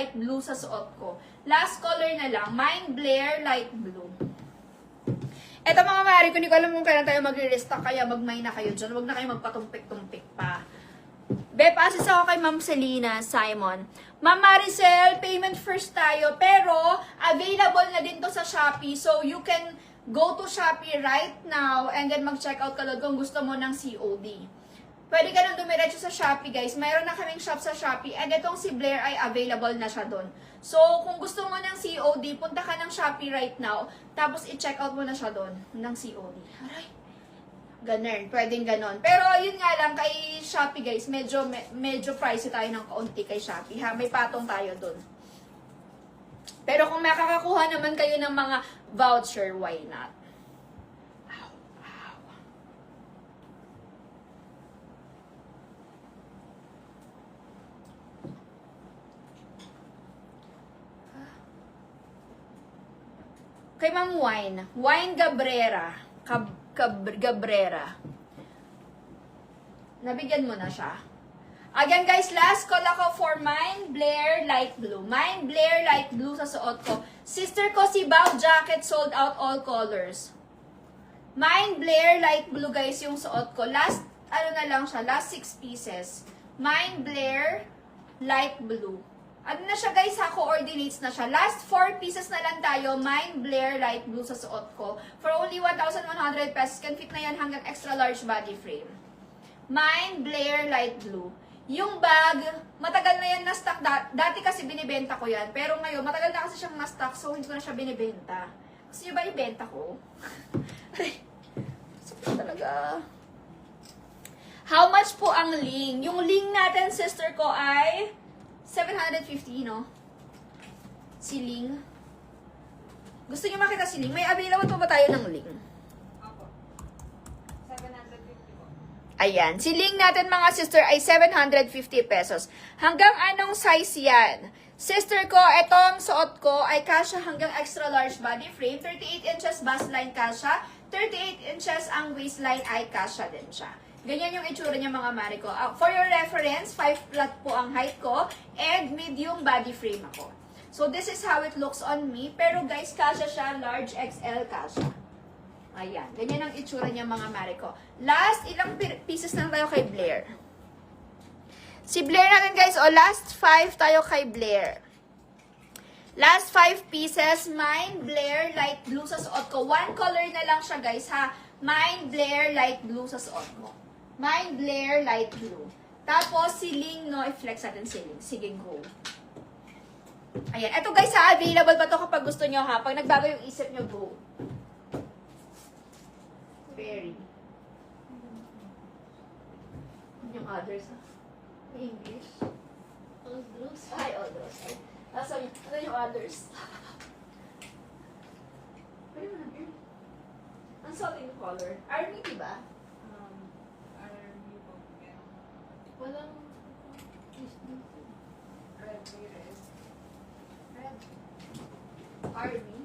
light blue sa suot ko. Last color na lang, Mind Blair light blue. Eto mga mari, kung hindi ko alam kung kailan tayo magre-restock, kaya magmay na kayo dyan. Huwag na kayo magpatumpik-tumpik pa. Be, pasis ako kay Ma'am Selena Simon. Ma'am Maricel, payment first tayo. Pero, available na din to sa Shopee. So, you can go to Shopee right now and then mag-check out ka kung gusto mo ng COD. Pwede ka nang dumiretso sa Shopee, guys. Mayroon na kaming shop sa Shopee. And itong si Blair ay available na siya doon. So, kung gusto mo ng COD, punta ka ng Shopee right now. Tapos, i-check out mo na siya doon ng COD. Aray. Ganun. Pwedeng ganon. Pero, yun nga lang, kay Shopee, guys, medyo pricey tayo ng kaunti kay Shopee. Ha? May patong tayo doon. Pero, kung makakakuha naman kayo ng mga voucher, why not? Kay Ma'am Wine Gabrera. Gabrera. Nabigyan mo na siya. Again guys, last call ako for Mind Blair Light Blue. Mind Blair Light Blue sa suot ko. Sister ko si Bow Jacket sold out all colors. Mind Blair Light Blue guys yung suot ko. Last, na lang siya, last 6 pieces. Mind Blair Light Blue. Ano na siya guys ha, coordinates na siya. Last 4 pieces na lang tayo, Mind Blair Light Blue sa suot ko. For only 1,100 pesos, can fit na yan hanggang extra large body frame. Mind Blair Light Blue. Yung bag, matagal na yan na-stock. Dati kasi binibenta ko yan. Pero ngayon, matagal na kasi siyang na-stock, so hindi ko na siya binibenta. Gusto nyo ba ibenta ko? Sakit talaga. How much po ang ling? Yung ling natin, sister ko, ay 750, no? Si Ling. Gusto niyo makita si Ling? May available pa ba tayo ng Ling? Opo. 750 po. Ayan. Si Ling natin, mga sister, ay 750 pesos. Hanggang anong size yan? Sister ko, etong suot ko ay kasha hanggang extra large body frame. 38 inches bust line kasha. 38 inches ang waistline ay kasha din siya. Ganyan yung itsura niya mga mari ko. For your reference, 5 flat po ang height ko and medium body frame ako. So this is how it looks on me. Pero guys, kasha siya, large XL kasha. Ayan, ganyan ang itsura niya mga mari ko. Last, ilang pieces lang tayo kay Blair. Si Blair natin guys, last 5 tayo kay Blair. Last 5 pieces, Mind Blair light blue sa suot ko. One color na lang siya guys ha. Mind Blair light blue sa suot mo. Mind Blair light blue. Tapos, si Ling, no? I-flex natin si Ling. Sige, go. Ayan. Ito guys, ha? Available pa to kapag gusto nyo, ha? Pag nagbago yung isip nyo, go. Very. Yung others, ha? English. Others. Ay, others. Sorry. Ano yung others? Pwede mo na, girl. Ang solid yung color. Army, diba? Walang red. Red. Army.